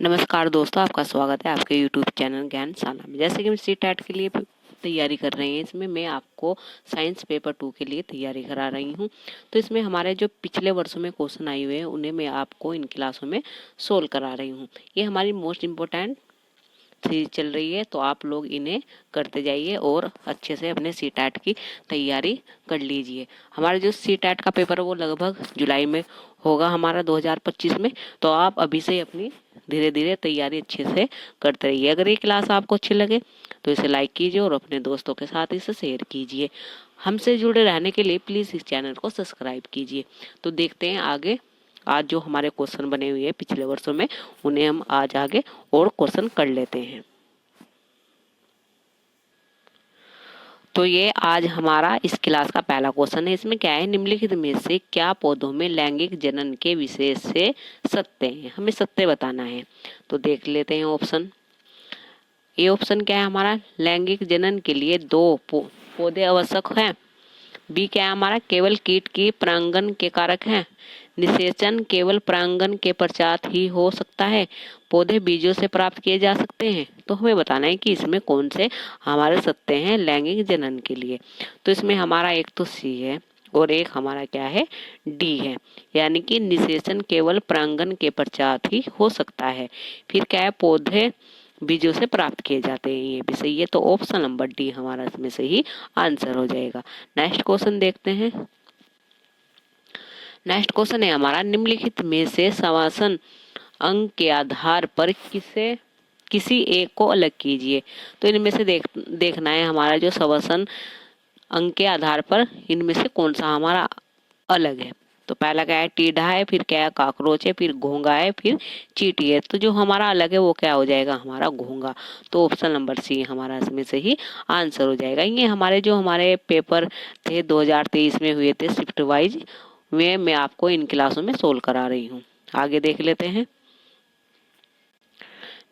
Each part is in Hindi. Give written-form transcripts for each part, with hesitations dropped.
नमस्कार दोस्तों, आपका स्वागत है आपके YouTube चैनल ज्ञानशाला में। जैसे कि हम सी टेट के लिए तैयारी कर रहे हैं, इसमें मैं आपको साइंस पेपर 2 के लिए तैयारी करा रही हूं। तो इसमें हमारे जो पिछले वर्षों में क्वेश्चन आए हुए हैं उन्हें मैं आपको इन क्लासों में सोल्व करा रही हूं। ये हमारी मोस्ट इम्पोर्टेंट सीरीज चल रही है, तो आप लोग इन्हें करते जाइए और अच्छे से अपने सी टेट की तैयारी कर लीजिए। हमारा जो सी टेट का पेपर है वो लगभग जुलाई में होगा हमारा 2025 में। तो आप अभी से अपनी धीरे धीरे तैयारी अच्छे से करते रहिए। अगर ये क्लास आपको अच्छी लगे तो इसे लाइक कीजिए और अपने दोस्तों के साथ इसे शेयर कीजिए। हमसे जुड़े रहने के लिए प्लीज़ इस चैनल को सब्सक्राइब कीजिए। तो देखते हैं आगे आज जो हमारे क्वेश्चन बने हुए हैं पिछले वर्षों में, उन्हें हम आज आगे और क्वेश्चन कर लेते हैं। तो ये आज हमारा इस क्लास का पहला क्वेश्चन है। इसमें क्या है, निम्नलिखित में से क्या पौधों में लैंगिक जनन के विशेष से सत्य है? हमें सत्य बताना है। तो देख लेते हैं ऑप्शन। ये ऑप्शन क्या है हमारा, लैंगिक जनन के लिए दो पौधे आवश्यक हैं। बी क्या है हमारा, केवल कीट की परागण के कारक हैं। निषेचन केवल परागण के पश्चात ही हो सकता है। पौधे बीजों से प्राप्त किए जा सकते हैं। तो हमें बताना है कि इसमें कौन से हमारे सत्य हैं लैंगिक जनन के लिए। तो इसमें हमारा एक तो सी है और एक हमारा क्या है, डी है। यानी कि निषेचन केवल परागण के पश्चात ही हो सकता है। फिर क्या है, पौधे बीजों से प्राप्त किए जाते हैं, ये भी सही है। तो ऑप्शन नंबर डी हमारा इसमें सही आंसर हो जाएगा। नेक्स्ट क्वेश्चन देखते हैं। नेक्स्ट क्वेश्चन है हमारा, निम्नलिखित में से समासन अंक के आधार पर किसी एक को अलग कीजिए। तो इनमें से देखना है हमारा जो समासन अंक के आधार पर इनमें से कौन सा हमारा अलग है। तो पहला क्या है, टीढ़ा है, फिर क्या है, काकरोच है, फिर घोंगा है, फिर चींटी है। तो जो हमारा अलग है वो क्या हो जाएगा, हमारा घोंगा। तो ऑप्शन नंबर सी हमारा इसमें से ही आंसर हो जाएगा। ये हमारे पेपर थे 2023 में हुए थे शिफ्ट वाइज, वे मैं आपको इन क्लासों में सोल्व करा रही हूँ। आगे देख लेते हैं।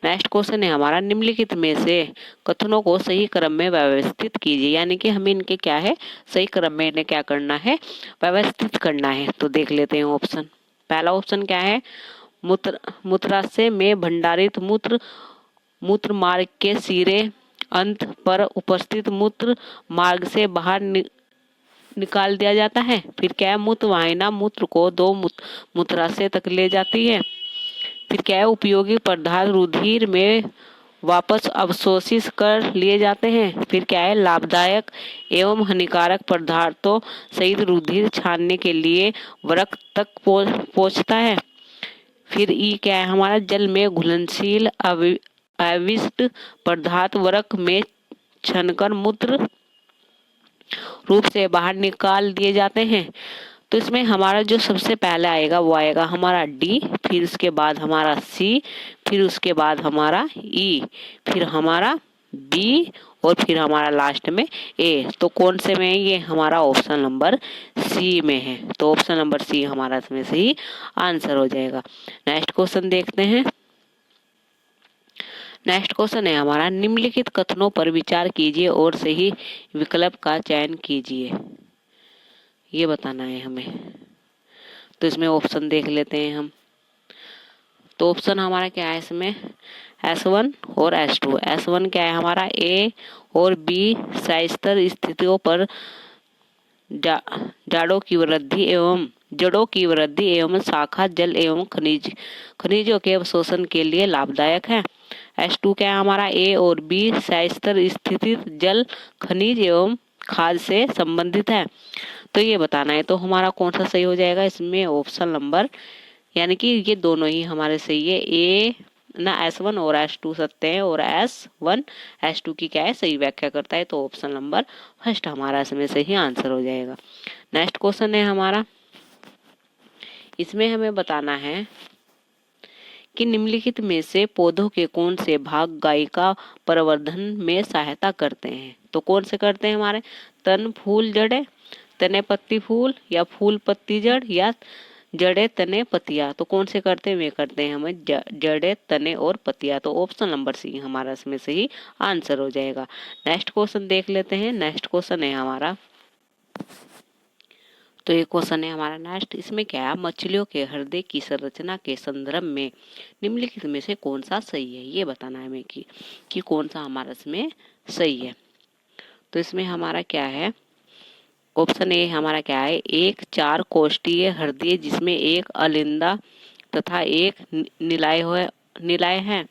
नेक्स्ट क्वेश्चन है हमारा, निम्नलिखित में से कथनों को सही क्रम में व्यवस्थित कीजिए। यानी कि हमें इनके क्या है, सही क्रम में इन्हें क्या करना है, व्यवस्थित करना है। तो देख लेते हैं ऑप्शन। पहला ऑप्शन क्या है, मूत्राशय में भंडारित मूत्र मूत्र मार्ग के सिरे अंत पर उपस्थित मूत्र मार्ग से बाहर निकाल दिया जाता है। फिर क्या है, मूत्र वाहिना मूत्र को दो मूत्राशय तक ले जाती है। फिर क्या है, उपयोगी पदार्थ रुधिर में वापस अवशोषित कर लिए जाते हैं। फिर क्या है, लाभदायक एवं हानिकारक पदार्थों सहित रुधिर छानने के लिए वृक्क तक पहुंचता है। फिर ई क्या है हमारा, जल में घुलनशील अविष्ट पदार्थ वृक्क में छनकर मूत्र रूप से बाहर निकाल दिए जाते हैं। तो इसमें हमारा जो सबसे पहले आएगा वो आएगा हमारा डी, फिर उसके बाद हमारा सी, फिर उसके बाद हमारा ई, फिर हमारा बी और फिर हमारा लास्ट में ए। तो कौन से में है, ये हमारा ऑप्शन नंबर सी में है। तो ऑप्शन नंबर सी हमारा इसमें से ही आंसर हो जाएगा। नेक्स्ट क्वेश्चन देखते हैं। नेक्स्ट क्वेश्चन है हमारा, निम्नलिखित कथनों पर विचार कीजिए और सही विकल्प का चयन कीजिए। ये बताना है हमें। तो इसमें ऑप्शन देख लेते हैं हम। तो ऑप्शन हमारा क्या है इसमें, S1 और S2। S1 क्या है हमारा, ए और बी सस्तर स्थितियों पर जड़ों की वृद्धि एवं शाखा जल एवं खनिजों के अवशोषण के लिए लाभदायक है। S2 क्या है हमारा, ए और बी सस्तर स्थिति जल खनिज एवं खाद से संबंधित है। तो ये बताना है। तो हमारा कौन सा सही हो जाएगा इसमें, ऑप्शन नंबर, यानी कि ये दोनों ही हमारे सही है। ए ना S1 और S2 सत्य है और S1 S2 की क्या है, सही व्याख्या करता है। तो ऑप्शन नंबर फर्स्ट हमारा इसमें सही आंसर हो जाएगा। नेक्स्ट क्वेश्चन है हमारा, इसमें हमें बताना है कि निम्नलिखित में से पौधों के कौन से भाग गायिका प्रवर्धन में सहायता करते हैं। तो कौन से करते हैं हमारे, तन फूल जड़े, तने पत्ती फूल, या फूल पत्ती जड़, या जड़े तने पतिया। तो कौन से करते हैं, वे करते हैं हमें जड़े तने और पतिया। तो ऑप्शन नंबर सी हमारा इसमें सही आंसर हो जाएगा। नेक्स्ट क्वेश्चन देख लेते हैं। नेक्स्ट क्वेश्चन है हमारा, तो ये क्वेश्चन है हमारा नेक्स्ट। इसमें क्या है, मछलियों के हृदय की संरचना के संदर्भ में निम्नलिखित में से कौन सा सही है, ये बताना है हमें कि कौन सा हमारा इसमें सही है। तो इसमें हमारा क्या है, ऑप्शन ए हमारा क्या है, एक 4 कोष्ठीय हृदय जिसमें एक अलिंदा तथा एक निलाय है,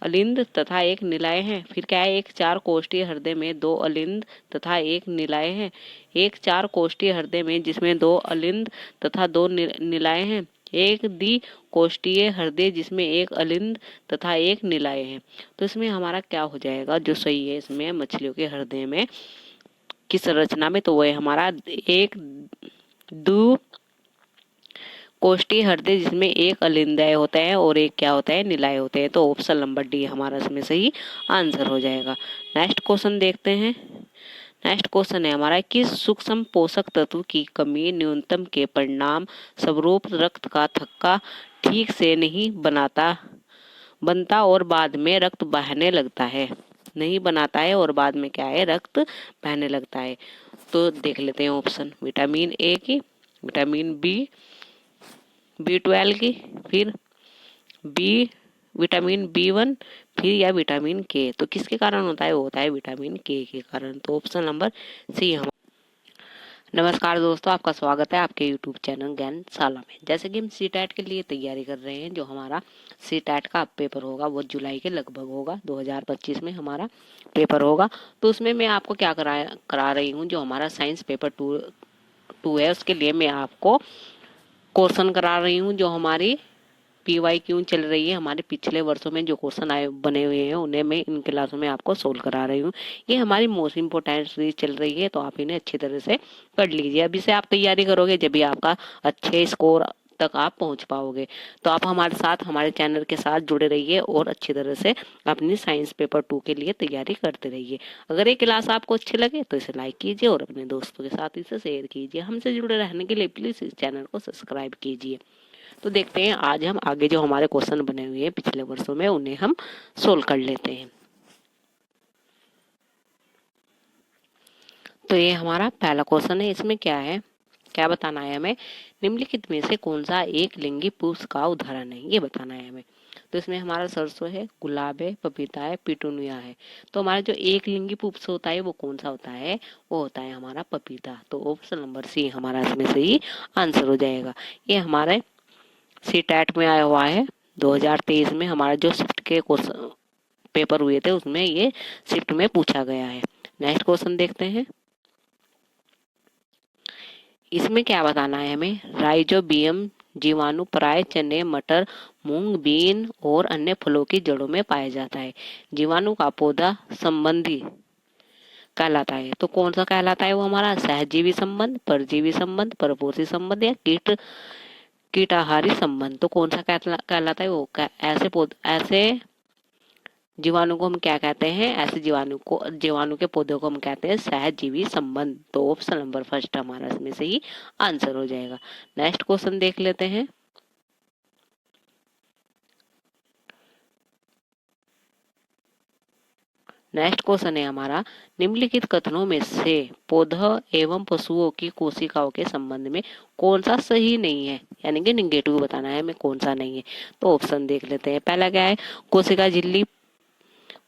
अलिंद तथा एक निलाय है। फिर क्या है, एक 4 कोष्ठीय हृदय में 2 अलिंद तथा एक निलाय है। एक 4 कोष्ठीय हृदय में जिसमें 2 अलिंद तथा 2 निलाय हैं। एक द्वि कोष्ठीय हृदय जिसमें एक अलिंद तथा एक निलाय है। तो इसमें हमारा क्या हो जाएगा, जो सही है इसमें मछलियों के हृदय में की संरचना में, तो वह हमारा एक द्वि कोष्ठीय हृदय जिसमें एक अलिंदय होता है और एक क्या होता है, निलाय होते हैं। तो ऑप्शन नंबर डी हमारा इसमें सही आंसर हो जाएगा। नेक्स्ट क्वेश्चन देखते हैं। नेक्स्ट क्वेश्चन है हमारा, किस सूक्ष्म पोषक तत्व की कमी न्यूनतम के परिणाम स्वरूप रक्त का थक्का ठीक से नहीं बनता और बाद में रक्त बहने लगता है, नहीं बनाता है और बाद में क्या है, रक्त बहने लगता है। तो देख लेते हैं ऑप्शन, विटामिन ए की, विटामिन B12 की, फिर विटामिन B1, फिर या विटामिन के। तो किसके कारण होता है, वो होता है विटामिन के कारण। तो ऑप्शन नंबर सी हम। नमस्कार दोस्तों, आपका स्वागत है आपके YouTube चैनल ज्ञानशाला में। जैसे कि हम सीटेट के लिए तैयारी कर रहे हैं, जो हमारा सीटेट का पेपर होगा वो जुलाई के लगभग होगा, 2025 में हमारा पेपर होगा। तो उसमें मैं आपको क्या करा रही हूँ, जो हमारा साइंस पेपर टू है, उसके लिए मैं आपको क्वेश्चन करा रही हूँ। जो हमारी PYQ चल रही है, हमारे पिछले वर्षों में जो क्वेश्चन आए बने हुए हैं उन्हें मैं इन क्लासों में आपको सोल्व करा रही हूँ। ये हमारी मोस्ट इम्पोर्टेंट सीरीज चल रही है, तो आप इन्हें अच्छी तरह से पढ़ लीजिए। अभी से आप तैयारी करोगे जब भी आपका अच्छे स्कोर तक आप पहुंच पाओगे। तो आप हमारे साथ, हमारे चैनल के साथ जुड़े रहिए और अच्छी तरह से अपनी साइंस पेपर 2 के लिए तैयारी करते रहिए। अगर ये क्लास आपको अच्छी लगे तो इसे लाइक कीजिए और अपने दोस्तों के साथ इसे शेयर कीजिए। हमसे जुड़े रहने के लिए प्लीज इस चैनल को सब्सक्राइब कीजिए। तो देखते हैं आज हम आगे जो हमारे क्वेश्चन बने हुए हैं पिछले वर्षों में, उन्हें हम सोल्व कर लेते हैं। तो ये हमारा पहला क्वेश्चन है। इसमें क्या है, क्या बताना है हमें, निम्नलिखित में से कौन सा एक लिंगी पुष्प का उदाहरण है, ये बताना है हमें। तो इसमें हमारा सरसों है, गुलाब है, पपीता है, पिटूनिया है। तो हमारा जो एक लिंगी पुष्प होता है वो कौन सा होता है, वो होता है हमारा पपीता। तो ऑप्शन नंबर सी हमारा इसमें सही आंसर हो जाएगा। ये हमारे सीटेट में आया हुआ है 2023 में, हमारा जो शिफ्ट के क्वेश्चन पेपर हुए थे उसमें ये शिफ्ट में पूछा गया है। नेक्स्ट क्वेश्चन देखते हैं। इसमें क्या बताना है हमें, राइजोबियम जीवाणु प्राय चने, मटर, मूंग, बीन और अन्य फलों की जड़ों में पाया जाता है। जीवाणु का पौधा संबंधी कहलाता है। तो कौन सा कहलाता है, वो हमारा सहजीवी संबंध, परजीवी संबंध, परपोषी संबंध या कीटाहारी संबंध। तो कौन सा कहलाता है, वो ऐसे जीवाणु को हम क्या कहते हैं, ऐसे जीवाणु के पौधों को हम कहते हैं सहजीवी संबंध। तो ऑप्शन नंबर फर्स्ट हमारा इसमें से ही आंसर हो जाएगा। नेक्स्ट क्वेश्चन देख लेते हैं। नेक्स्ट क्वेश्चन है हमारा, निम्नलिखित कथनों में से पौधों एवं पशुओं की कोशिकाओं के संबंध में कौन सा सही नहीं है, यानी कि निगेटिव बताना है हमें, कौन सा नहीं है। तो ऑप्शन देख लेते हैं। पहला क्या है, कोशिका झिल्ली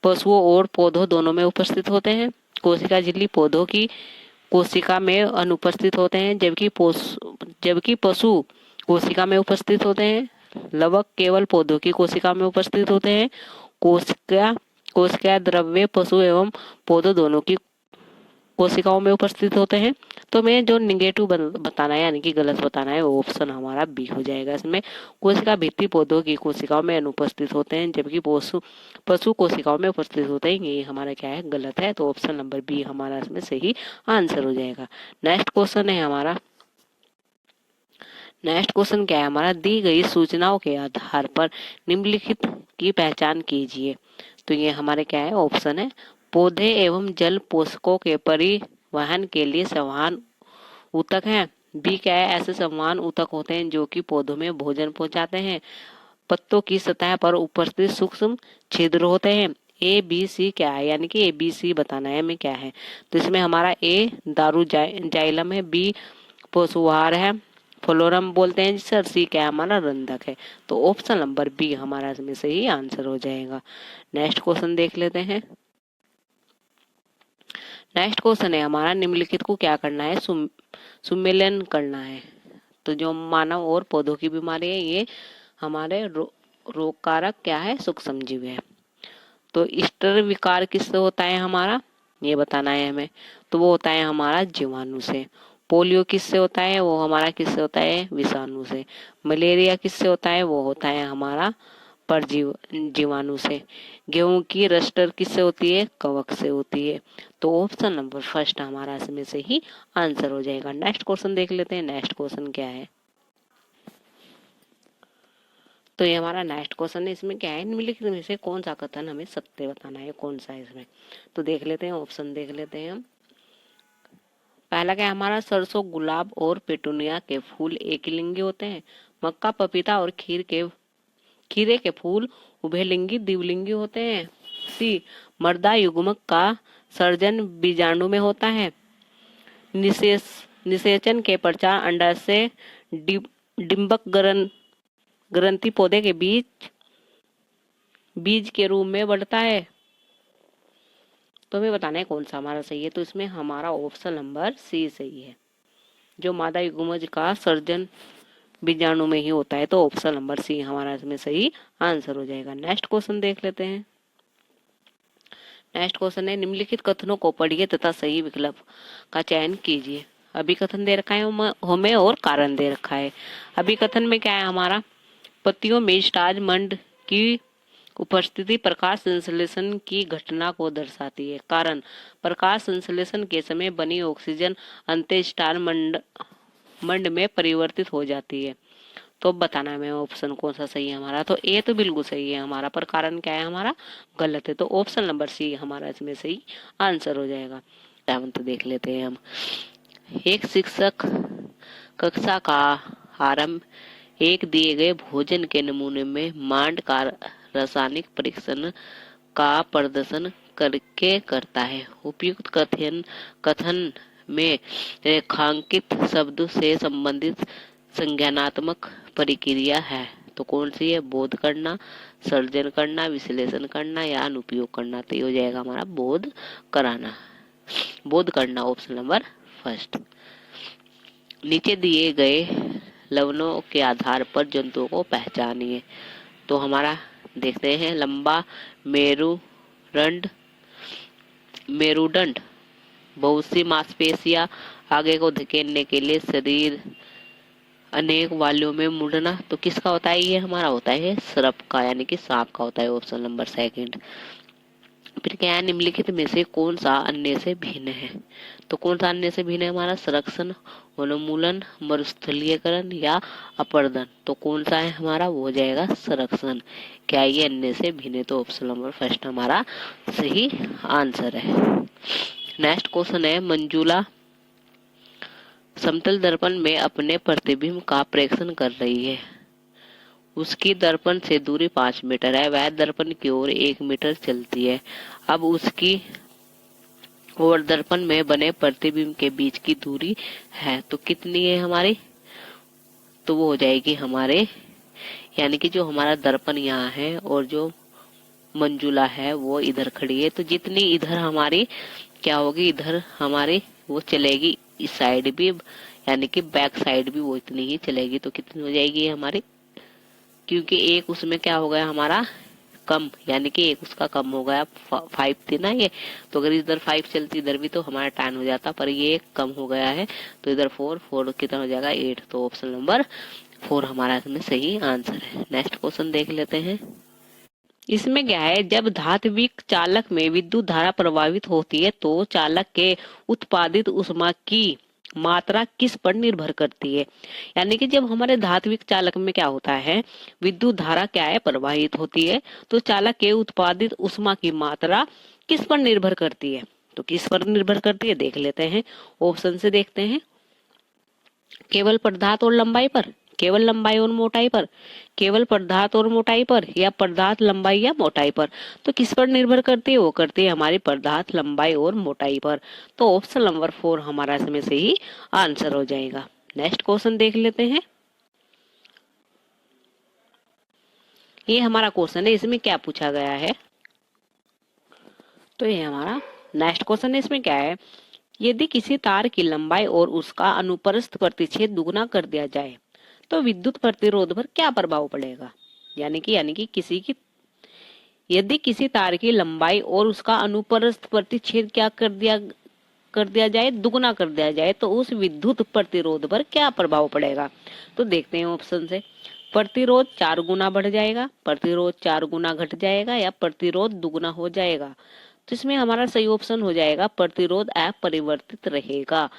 पशुओं और पौधों दोनों में उपस्थित होते हैं। कोशिका झिल्ली पौधों की कोशिका में अनुपस्थित होते हैं, जबकि पशु कोशिका में उपस्थित होते हैं। लवक केवल पौधों की कोशिका में उपस्थित होते हैं। कोशिका द्रव्य पशु एवं पौधों दोनों की कोशिकाओं में उपस्थित होते हैं। तो मैं जो निगेटिव बताना है, यानी कि गलत बताना है, वो ऑप्शन हमारा बी हो जाएगा। इसमें कोशिका भित्ति पौधों की कोशिकाओं में अनुपस्थित होते हैं, जबकि पशु कोशिकाओं में उपस्थित होते हैं। ये हमारा क्या है, गलत है। तो ऑप्शन नंबर बी हमारा इसमें सही आंसर हो जाएगा। नेक्स्ट क्वेश्चन है हमारा, नेक्स्ट क्वेश्चन क्या है हमारा, दी गई सूचनाओं के आधार पर निम्नलिखित की पहचान कीजिए। तो ये हमारे क्या है, ऑप्शन है, पौधे एवं जल पोषकों के परिवहन के लिए संवहन ऊतक हैं। बी क्या है, ऐसे संवहन ऊतक होते हैं जो कि पौधों में भोजन पहुंचाते हैं। पत्तों की सतह पर उपस्थित सूक्ष्म छिद्र होते हैं। ए बी सी क्या है, यानी कि ए बी सी बताना है हमें क्या है। तो इसमें हमारा ए दारू जाइलम है, बी पशुहार है, फ्लोरम बोलते हैं जिससे, सी क्या है हमारा रंधक है। तो ऑप्शन नंबर बी हमारा इसमें सही आंसर हो जाएगा। नेक्स्ट क्वेश्चन देख लेते हैं। नेक्स्ट क्वेश्चन है हमारा, निम्नलिखित को क्या करना है, सुमेलन करना है। तो जो मानव और पौधों की बीमारी है ये हमारे रोग कारक क्या है, सूक्ष्मजीव है। तो स्टर विकार किससे होता है हमारा, ये बताना है हमें। तो वो होता है हमारा जीवाणु से। पोलियो किससे होता है, वो हमारा किससे होता है, विषाणु से। मलेरिया किससे होता है, वो होता है हमारा जीवाणु से। गेहूं की रस्टर किससे होती है, कवक से होती है। तो ऑप्शन नंबर फर्स्ट हमारा इसमें से ही आंसर हो जाएगा। नेक्स्ट क्वेश्चन देख लेते हैं। नेक्स्ट क्वेश्चन क्या है, तो ये हमारा नेक्स्ट क्वेश्चन है। इसमें क्या है, निम्नलिखित में से कौन सा कथन हमें सत्य बताना है, कौन सा है इसमें। तो देख लेते हैं, ऑप्शन देख लेते हैं हम। पहला क्या है हमारा, सरसों गुलाब और पेटूनिया के फूल एक लिंगी होते हैं। मक्का पपीता और खीरे के फूल उभयलिंगी द्विलिंगी होते हैं। सी मर्दा युग्मक का सर्जन बीजाणु में होता है। निषेचन के पश्चात अंडाशय से डिंबक ग्रंथि पौधे के बीज के रूप में बढ़ता है। तो हमें बताना है कौन सा हमारा सही है। तो इसमें हमारा ऑप्शन नंबर सी सही है, जो मादा युग्मज का सर्जन बीजाणु में ही होता है। तो ऑप्शन नंबर सी हमारा इसमें सही आंसर हो जाएगा। नेक्स्ट क्वेश्चन देख लेते हैं। नेक्स्ट क्वेश्चन है, निम्नलिखित कथनों को पढ़िए तथा सही विकल्प का चयन कीजिए। अभी कथन दे रखा है हमें और कारण दे रखा है। अभी कथन में क्या है हमारा, पत्तियों में स्टार्च मंड की उपस्थिति प्रकाश संश्लेषण की घटना को दर्शाती है। कारण, प्रकाश संश्लेषण के समय बनी ऑक्सीजन अंत स्टार मंड में परिवर्तित हो जाती है। तो बताना है ऑप्शन कौन सा सही है हमारा। तो ए तो बिल्कुल सही है हमारा, पर कारण क्या है हमारा, गलत है। तो ऑप्शन नंबर सी हमारा इसमें सही आंसर हो जाएगा। तो देख लेते हैं हम। एक शिक्षक कक्षा का आरंभ एक दिए गए भोजन के नमूने में मांड का रासायनिक परीक्षण का प्रदर्शन करके करता है। उपयुक्त कथन में रेखांकित शब्द से संबंधित संज्ञानात्मक प्रक्रिया है। तो कौन सी है, बोध करना, सर्जन करना, विश्लेषण करना या अनुपयोग करना। तो ये हो जाएगा हमारा बोध कराना, बोध करना, ऑप्शन नंबर फर्स्ट। नीचे दिए गए लवणों के आधार पर जंतुओं को पहचानिए। तो हमारा देखते हैं, लंबा मेरुदंड, बहुत सी मांसपेशियां, आगे को धकेलने के लिए शरीर, अनेक वालियों में मुड़ना। तो किसका होता है, ये हमारा होता है सर्प का, यानी कि सांप का होता है। Option number second. फिर क्या है, निम्नलिखित में से कौन सा अन्य से भिन्न है। तो कौन सा अन्य से भिन्न है हमारा, संरक्षण, उन्मूलन, मरुस्थलीकरण या अपर्दन। तो कौन सा है हमारा, वो हो जाएगा संरक्षण। क्या ये अन्य से भिन्न है। तो ऑप्शन नंबर फर्स्ट हमारा सही आंसर है। नेक्स्ट क्वेश्चन है, मंजुला समतल दर्पण में अपने प्रतिबिंब का प्रेक्षण कर रही है। उसकी दर्पण से दूरी 5 मीटर है। वह दर्पण की ओर 1 मीटर चलती है। अब उसकी और दर्पण में बने प्रतिबिंब के बीच की दूरी है तो कितनी है हमारी। तो वो हो जाएगी हमारे, यानी कि जो हमारा दर्पण यहाँ है और जो मंजुला है वो इधर खड़ी है, तो जितनी इधर हमारी क्या होगी, इधर हमारी वो चलेगी इस साइड भी, यानी कि बैक साइड भी वो इतनी ही चलेगी। तो कितनी हो जाएगी हमारी, क्योंकि एक उसमें क्या हो गया हमारा कम, यानी कि एक उसका कम हो गया, 5 थी ना ये, तो अगर इधर 5 चलती इधर भी तो हमारा 10 हो जाता, पर ये कम हो गया है तो इधर 4 कितना हो जाएगा 8। तो ऑप्शन नंबर 4 हमारा इसमें सही आंसर है। नेक्स्ट क्वेश्चन देख लेते हैं। इसमें क्या है, जब धात्विक चालक में विद्युत धारा प्रवाहित होती है तो चालक के उत्पादित ऊष्मा की मात्रा किस पर निर्भर करती है। यानी कि जब हमारे धात्विक चालक में क्या होता है, विद्युत धारा क्या है प्रवाहित होती है, तो चालक के उत्पादित ऊष्मा की मात्रा किस पर निर्भर करती है। तो किस पर निर्भर करती है देख लेते हैं, ऑप्शन से देखते हैं। केवल पदार्थ और लंबाई पर, केवल लंबाई और मोटाई पर, केवल पदार्थ और मोटाई पर, या पदार्थ लंबाई या मोटाई पर? तो किस पर निर्भर करती है? वो करती है हमारी पदार्थ लंबाई और मोटाई पर। तो ऑप्शन नंबर 4 हमारा इसमें से ही आंसर हो जाएगा। नेक्स्ट क्वेश्चन देख लेते हैं। ये हमारा क्वेश्चन है, इसमें क्या पूछा गया है? तो ये हमारा नेक्स्ट क्वेश्चन है, इसमें क्या है? यदि किसी तार की लंबाई और उसका अनुप्रस्थ प्रतिच्छेद दुगना कर दिया जाए तो विद्युत प्रतिरोध पर क्या प्रभाव पड़ेगा? यानी कि यदि किसी तार की लंबाई और उसका अनुप्रस्थ प्रतिच्छेद क्या कर दिया जाए, दुगना कर दिया जाए, तो उस विद्युत प्रतिरोध पर क्या प्रभाव पड़ेगा? तो देखते हैं ऑप्शन से। प्रतिरोध 4 गुना बढ़ जाएगा, प्रतिरोध 4 गुना घट जाएगा, या प्रतिरोध दुगना हो जाएगा? तो इसमें हमारा सही ऑप्शन हो जाएगा प्रतिरोध अपरिवर्तित रहेगा।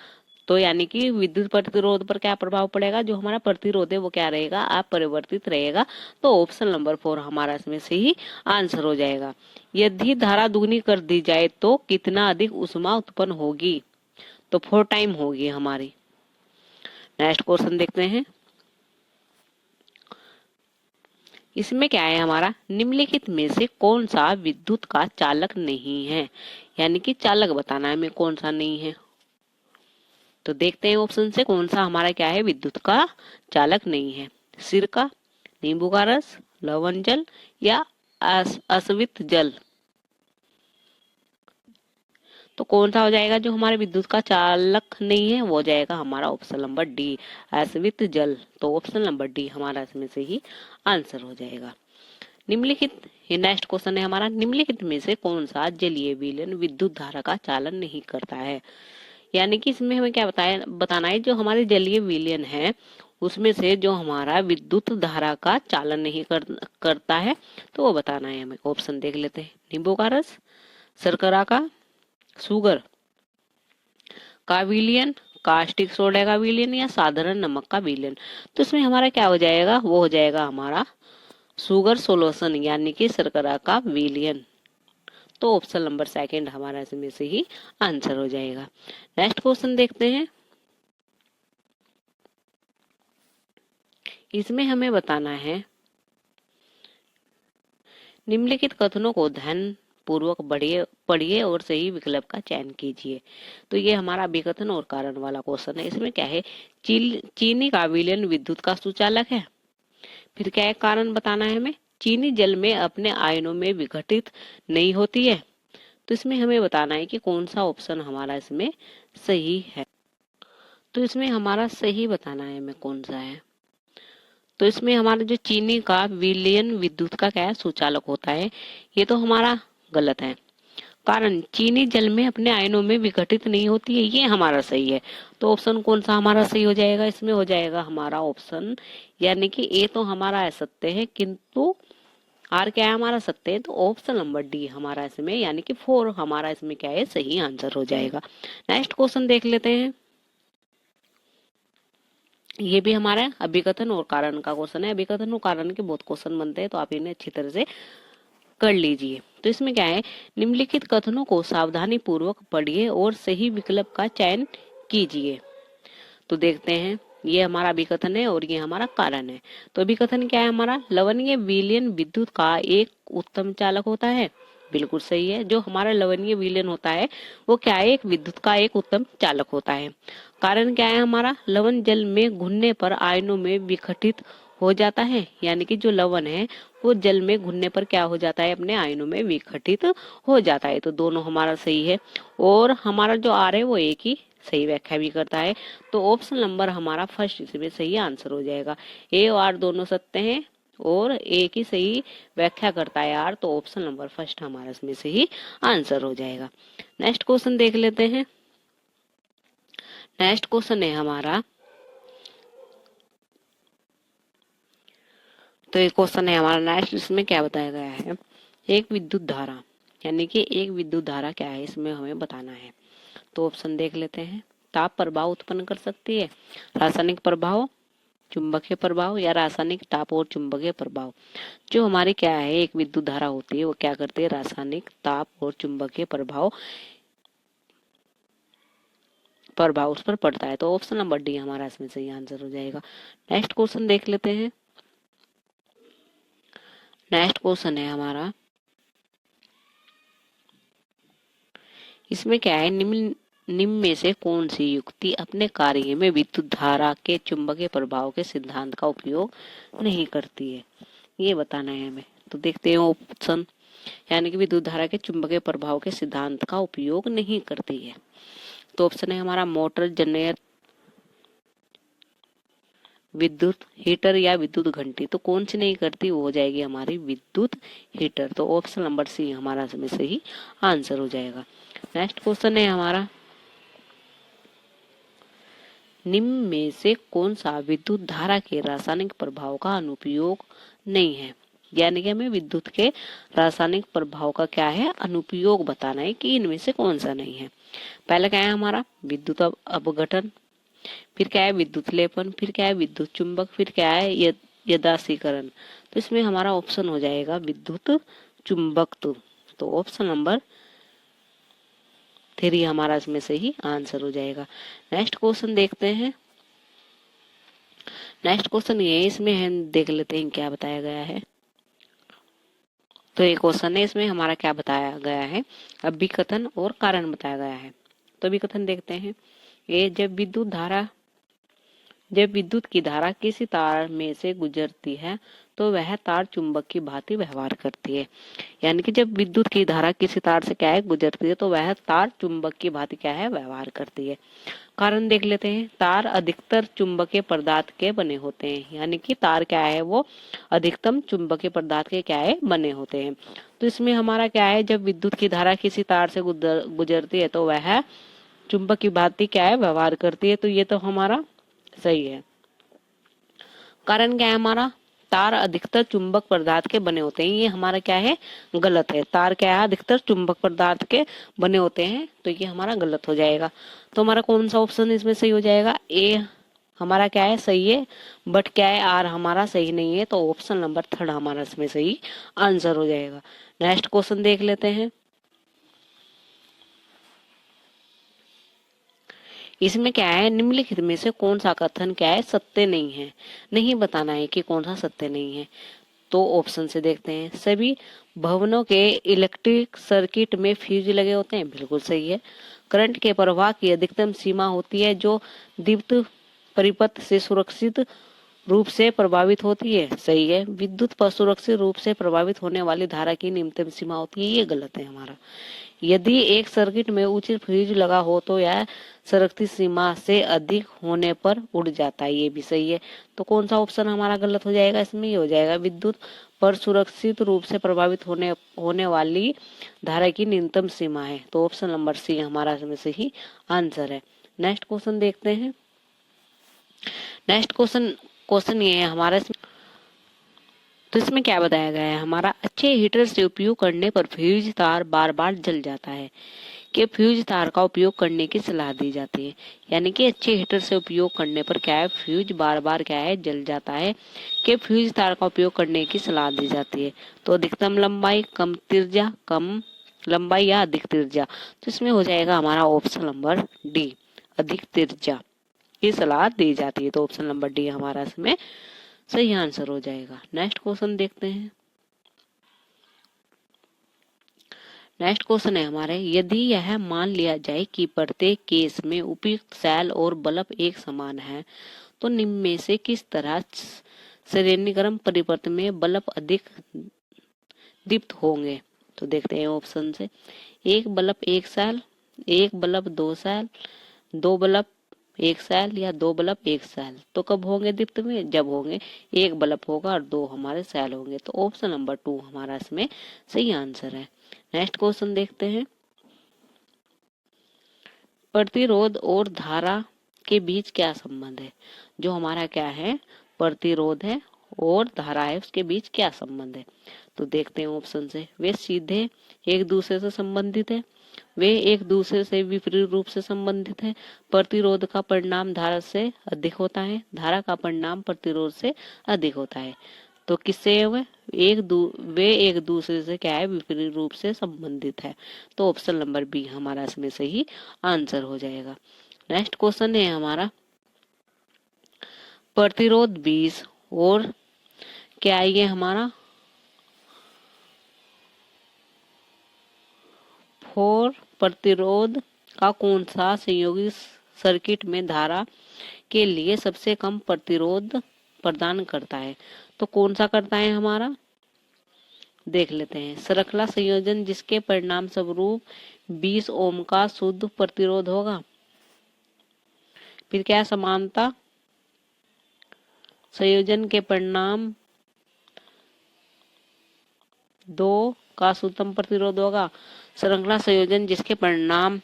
तो यानी कि विद्युत प्रतिरोध पर क्या प्रभाव पड़ेगा? जो हमारा प्रतिरोध है वो क्या रहेगा? अपरिवर्तित रहेगा। तो ऑप्शन नंबर 4 हमारा इसमें से ही आंसर हो जाएगा। यदि धारा दुगनी कर दी जाए तो कितना अधिक ऊष्मा उत्पन्न होगी? तो 4 टाइम होगी हमारी। नेक्स्ट क्वेश्चन देखते हैं। इसमें क्या है हमारा? निम्नलिखित में से कौन सा विद्युत का चालक नहीं है? यानी कि चालक बताना है हमें, कौन सा नहीं है। तो देखते हैं ऑप्शन से कौन सा हमारा क्या है विद्युत का चालक नहीं है। सिरका, नींबू का रस, लवण जल, या अस्वित जल? तो कौन सा हो जाएगा जो हमारे विद्युत का चालक नहीं है? वो हो जाएगा हमारा ऑप्शन नंबर डी, अस्वित जल। तो ऑप्शन नंबर डी हमारा इसमें से ही आंसर हो जाएगा। निम्नलिखित, ये नेक्स्ट क्वेश्चन है हमारा, निम्नलिखित में से कौन सा जलीय विलयन विद्युत धारा का चालन नहीं करता है? यानी कि इसमें हमें क्या बताना है, जो हमारे जलीय विलयन है उसमें से जो हमारा विद्युत धारा का चालन नहीं करता है, तो वो बताना है हमें। ऑप्शन देख लेते हैं। नींबू का रस, शर्करा का शुगर का विलयन, कास्टिक सोडा का विलयन, या साधारण नमक का विलयन? तो इसमें हमारा क्या हो जाएगा? वो हो जाएगा हमारा शुगर सोल्यूशन, यानी कि शर्करा का विलयन। तो ऑप्शन नंबर सेकंड हमारा इसमें से ही आंसर हो जाएगा। नेक्स्ट क्वेश्चन देखते हैं। इसमें हमें बताना है निम्नलिखित कथनों को ध्यान पूर्वक पढ़िए और सही विकल्प का चयन कीजिए। तो ये हमारा अभिकथन और कारण वाला क्वेश्चन है। इसमें क्या है? चीनी का विलयन विद्युत का सुचालक है। फिर क्या है? कारण बताना है हमें। चीनी जल में अपने आयनों में विघटित नहीं होती है। तो इसमें हमें बताना है कि कौन सा ऑप्शन हमारा इसमें सही है। तो इसमें हमारा सही बताना है हमें कौन सा है। तो इसमें हमारा जो चीनी का विलयन विद्युत का क्या है? सुचालक होता है। ये तो हमारा गलत है। कारण चीनी जल में अपने आयनों में विघटित नहीं होती है, ये हमारा सही है। तो ऑप्शन कौन सा हमारा सही हो जाएगा? इसमें हो जाएगा हमारा ऑप्शन, यानी कि ए तो हमारा असत्य है किंतु आर क्या है हमारा सत्य है। तो ऑप्शन नंबर डी हमारा इसमें, यानी कि 4 हमारा इसमें क्या है? सही आंसर हो जाएगा। नेक्स्ट क्वेश्चन देख लेते हैं। ये भी हमारा अभिकथन और कारण का क्वेश्चन है। अभिकथन और कारण के बहुत क्वेश्चन बनते हैं, तो आप इन्हें अच्छी तरह से कर लीजिए। तो इसमें क्या है? निम्नलिखित कथनों को सावधानी पूर्वक पढ़िए और सही विकल्प का चयन कीजिए। तो देखते हैं। ये हमारा अभिकथन है और ये हमारा कारण है। तो अभिकथन क्या है हमारा? लवणीय विलयन विद्युत का एक उत्तम चालक होता है। बिल्कुल सही है। जो हमारा लवणीय विलयन होता है वो क्या है? एक विद्युत का एक उत्तम चालक होता है। कारण क्या है हमारा? लवण जल में घुलने पर आयनों में विघटित हो जाता है, यानी कि जो लवण है वो जल में घुलने पर क्या हो जाता है? अपने आयनों में विघटित हो जाता है। तो दोनों हमारा सही है। और हमारा जो आर है वो एक ही सही व्याख्या भी करता है। तो ऑप्शन नंबर हमारा फर्स्ट इसमें सही आंसर हो जाएगा। ए और आर दोनों सत्य हैं और एक ही सही व्याख्या करता है आर। तो ऑप्शन नंबर फर्स्ट हमारा इसमें से ही आंसर हो जाएगा। नेक्स्ट क्वेश्चन देख लेते हैं। नेक्स्ट क्वेश्चन है हमारा, तो एक क्वेश्चन है हमारा नेक्स्ट, इसमें क्या बताया गया है? एक विद्युत धारा, यानी कि एक विद्युत धारा क्या है इसमें हमें बताना है। तो ऑप्शन देख लेते हैं। ताप प्रभाव उत्पन्न कर सकती है, रासायनिक प्रभाव, चुंबकीय प्रभाव, या रासायनिक ताप और चुंबकीय प्रभाव? जो हमारी क्या है एक विद्युत धारा होती है वो क्या करती है? रासायनिक ताप और चुंबकीय प्रभाव प्रभाव उस पर पड़ता है। तो ऑप्शन नंबर डी हमारा इसमें सही आंसर हो जाएगा। नेक्स्ट क्वेश्चन देख लेते हैं। नेक्स्ट क्वेश्चन है हमारा, इसमें क्या है, निम्न में से कौन सी युक्ति अपने कार्य में विद्युत धारा के चुंबकीय प्रभाव के सिद्धांत का उपयोग नहीं करती है, ये बताना है हमें। तो देखते हैं ऑप्शन, यानी कि विद्युत धारा के चुंबकीय प्रभाव के सिद्धांत का उपयोग नहीं करती है। तो ऑप्शन है हमारा मोटर, जनरेटर, विद्युत हीटर या विद्युत घंटी। तो कौन सी नहीं करती, वो हो जाएगी हमारी विद्युत हीटर। तो ऑप्शन नंबर सी हमारा इसमें सही आंसर हो जाएगा। नेक्स्ट क्वेश्चन है हमारा, निम्न में से कौन सा विद्युत धारा के रासायनिक प्रभाव का अनुपयोग नहीं है, यानी कि हमें विद्युत के रासायनिक प्रभाव का क्या है, अनुपयोग बताना है कि इनमें से कौन सा नहीं है। पहला क्या है हमारा, विद्युत अपघटन, फिर क्या है विद्युत लेपन, फिर क्या है विद्युत चुंबक, फिर क्या है यदासीकरण। तो इसमें हमारा ऑप्शन हो जाएगा विद्युत चुंबकत्व। तो ऑप्शन नंबर 3 हमारा इसमें सही आंसर हो जाएगा। नेक्स्ट क्वेश्चन देखते हैं। नेक्स्ट क्वेश्चन ये है, इसमें हम देख लेते हैं क्या बताया गया है। तो ये क्वेश्चन है, इसमें हमारा क्या बताया गया है, अभिकथन और कारण बताया गया है। तो अभिकथन देखते हैं। ये जब विद्युत की धारा किसी तार में से गुजरती है तो वह तार चुंबक की भांति व्यवहार करती है, यानी कि जब विद्युत की धारा किसी तार से क्या है गुजरती है तो वह तार चुंबक की भांति क्या है व्यवहार करती है। कारण देख लेते हैं। तार अधिकतर चुंबकीय पदार्थ के बने होते हैं, यानी कि तार क्या है वो अधिकतम चुंबकीय पदार्थ के क्या है बने होते हैं। तो इसमें हमारा क्या है, जब विद्युत की धारा किसी तार से गुजरती है तो वह चुंबक की भांति क्या है व्यवहार करती है। तो ये तो हमारा सही है। कारण क्या है हमारा, तार अधिकतर चुंबक पदार्थ के बने होते हैं, ये हमारा क्या है गलत है। तार क्या है अधिकतर चुंबक पदार्थ के बने होते हैं, तो ये हमारा गलत हो जाएगा। तो हमारा कौन सा ऑप्शन इसमें सही हो जाएगा, ए हमारा क्या है सही है, बट क्या है आर हमारा सही नहीं है। तो ऑप्शन नंबर 3 हमारा इसमें सही आंसर हो जाएगा। नेक्स्ट क्वेश्चन देख लेते हैं। इसमें क्या है, निम्नलिखित में से कौन सा कथन क्या है सत्य नहीं है, नहीं बताना है कि कौन सा सत्य नहीं है। तो ऑप्शन से देखते हैं। सभी भवनों के इलेक्ट्रिक सर्किट में फ्यूज लगे होते हैं, बिल्कुल सही है। करंट के प्रवाह की अधिकतम सीमा होती है जो दीप्त परिपथ से सुरक्षित रूप से प्रभावित होती है, सही है। विद्युत पर सुरक्षित रूप से प्रभावित होने वाली धारा की न्यूनतम सीमा होती है, ये गलत है हमारा। यदि एक सर्किट में उचित फ्यूज लगा हो तो यह सुरक्षित सीमा से अधिक होने पर उड़ जाता है, ये भी सही है। तो कौन सा ऑप्शन हमारा गलत हो जाएगा, इसमें ये हो जाएगा विद्युत पर सुरक्षित रूप से प्रभावित होने वाली धारा की न्यूनतम सीमा है। तो ऑप्शन नंबर सी हमारा इसमें सही आंसर है। नेक्स्ट क्वेश्चन देखते हैं। नेक्स्ट क्वेश्चन ये है हमारा, तो इसमें क्या बताया गया है हमारा, अच्छे हीटर से उपयोग करने पर फ्यूज तार बार बार जल जाता है, कि फ्यूज तार का उपयोग करने की सलाह दी जाती है, यानी कि अच्छे हीटर से उपयोग करने पर क्या है फ्यूज बार बार क्या है जल जाता है, कि फ्यूज तार का उपयोग करने की सलाह दी जाती है। तो अधिकतम लंबाई, कम त्रिज्या, कम लंबाई या अधिक त्रिज्या। तो इसमें हो जाएगा हमारा ऑप्शन नंबर डी, अधिक त्रिज्या की सलाह दी जाती है। तो ऑप्शन नंबर डी हमारा इसमें सही आंसर हो जाएगा। नेक्स्ट क्वेश्चन देखते हैं। नेक्स्ट क्वेश्चन है हमारे, यदि यह मान लिया जाए कि प्रत्येक केस में उपयुक्त सेल और बल्ब एक समान है तो निम्न में से किस तरह श्रेणीक्रम परिवर्तन में बल्ब अधिक दीप्त होंगे। तो देखते हैं ऑप्शन से। एक बल्ब एक सेल, एक बल्ब दो सेल, दो बल्ब एक सेल या दो बल्ब एक सेल। तो कब होंगे दीप्त में, जब होंगे एक बल्ब होगा और दो हमारे सेल होंगे। तो ऑप्शन नंबर 2 हमारा इसमें सही आंसर है। नेक्स्ट क्वेश्चन देखते हैं। प्रतिरोध और धारा के बीच क्या संबंध है, जो हमारा क्या है प्रतिरोध है और धारा है उसके बीच क्या संबंध है। तो देखते हैं ऑप्शन से। वे सीधे एक दूसरे से संबंधित है, वे एक दूसरे से विपरीत रूप से संबंधित है, प्रतिरोध का परिणाम धारा से अधिक होता है, धारा का परिणाम प्रतिरोध से अधिक होता है। तो किससे वे एक दूसरे से क्या है विपरीत रूप से संबंधित है। तो ऑप्शन नंबर बी हमारा इसमें सही आंसर हो जाएगा। नेक्स्ट क्वेश्चन है हमारा प्रतिरोध 20 और क्या है ये हमारा 4 प्रतिरोध का कौन सा संयोगी सर्किट में धारा के लिए सबसे कम प्रतिरोध प्रदान करता है। तो कौन सा करता है हमारा, देख लेते हैं। श्रृंखला संयोजन जिसके परिणाम स्वरूप 20 ओम का शुद्ध प्रतिरोध होगा। फिर क्या समानता संयोजन के परिणाम 2 का शुद्धतम प्रतिरोध होगा। श्रृंखला संयोजन जिसके परिणाम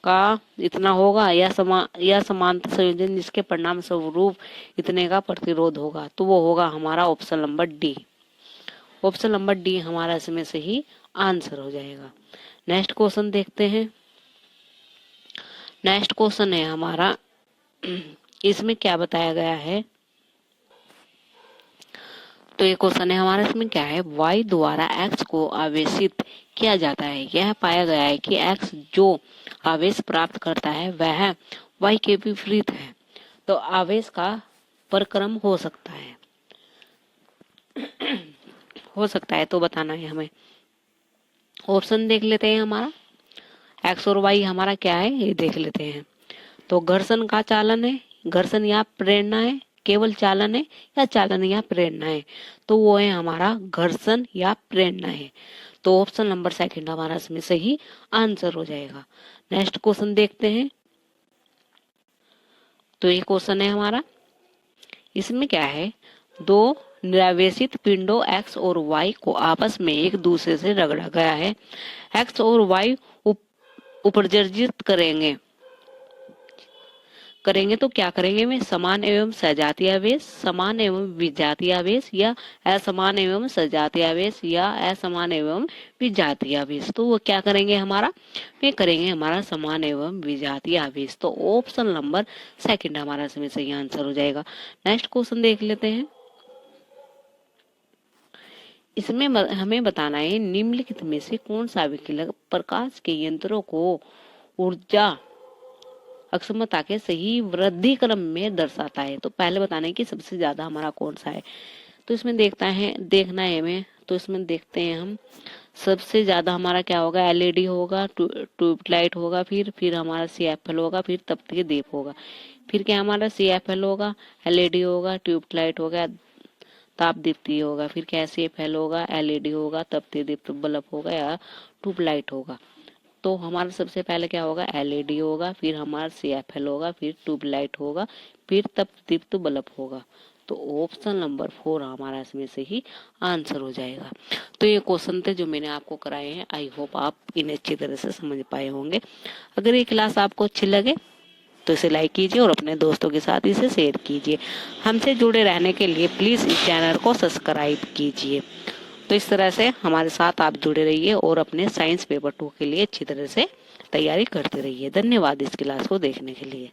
का इतना होगा या समांतर संयोजन जिसके परिणाम स्वरूप इतने का प्रतिरोध होगा। तो वो होगा हमारा option number D. Option number D हमारा इसमें से ही आंसर हो जाएगा। नेक्स्ट क्वेश्चन देखते हैं। नेक्स्ट क्वेश्चन है हमारा इसमें क्या बताया गया है। तो ये क्वेश्चन है हमारा इसमें क्या है, y द्वारा x को आवेशित किया जाता है। यह पाया गया है कि x जो आवेश प्राप्त करता है वह y के विपरीत है। तो आवेश का परक्रम हो सकता है तो बताना है हमें। ऑप्शन देख लेते हैं हमारा x और y हमारा क्या है ये देख लेते हैं। तो घर्षण का चालन है, घर्षण या प्रेरणा है, केवल चालन है या चालन या प्रेरणा है। तो वो है हमारा घर्षण या प्रेरणा है। तो ऑप्शन नंबर सेकंड हमारा इसमें सही आंसर हो जाएगा। नेक्स्ट क्वेश्चन देखते हैं। तो ये क्वेश्चन है हमारा इसमें क्या है, दो निरावेशित पिंडों x और y को आपस में एक दूसरे से रगड़ा गया है। x और y उपर्जित करेंगे तो क्या करेंगे वे, समान एवं सजातीय आवेश, समान एवं विजातीय आवेश या असमान एवं सजातीय आवेश या असमान एवं विजातीय आवेश। तो वो क्या करेंगे हमारा, वे करेंगे हमारा समान एवं विजातीय आवेश। तो ऑप्शन नंबर सेकंड हमारा इसमें सही आंसर हो जाएगा। नेक्स्ट क्वेश्चन देख लेते हैं। इसमें हमें बताना है निम्नलिखित में से कौन सा विकल्प प्रकाश के यंत्रों को ऊर्जा अक्षमता के सही वृद्धि क्रम में दर्शाता है। तो पहले बताना है कि सबसे ज्यादा हमारा कौन सा है। तो इसमें देखना है हमें। तो इसमें देखते हैं हम, सबसे ज्यादा हमारा क्या होगा, एलईडी होगा, ट्यूबलाइट होगा, फिर हमारा सीएफएल होगा, फिर तपती दीप होगा। फिर क्या हमारा सीएफएल होगा, एलईडी होगा, ट्यूबलाइट होगा, ताप दीप्ति होगा, फिर क्या सीएफएल होगा, एलईडी होगा, तपती दीप्त बल्ब होगा या ट्यूबलाइट होगा। तो हमारा सबसे पहले क्या होगा, एलईडी होगा, फिर हमारा सीएफएल होगा, फिर ट्यूबलाइट होगा, फिर तपदीप्त बल्ब होगा। तो ऑप्शन नंबर 4 हमारा इसमें से ही आंसर हो जाएगा। तो ये क्वेश्चन थे जो मैंने आपको कराए हैं। आई होप आप इन्हें अच्छी तरह से समझ पाए होंगे। अगर ये क्लास आपको अच्छी लगे तो इसे लाइक कीजिए और अपने दोस्तों के साथ इसे शेयर कीजिए। हमसे जुड़े रहने के लिए प्लीज इस चैनल को सब्सक्राइब कीजिए। तो इस तरह से हमारे साथ आप जुड़े रहिए और अपने साइंस पेपर 2 के लिए अच्छी तरह से तैयारी करते रहिए। धन्यवाद इस क्लास को देखने के लिए।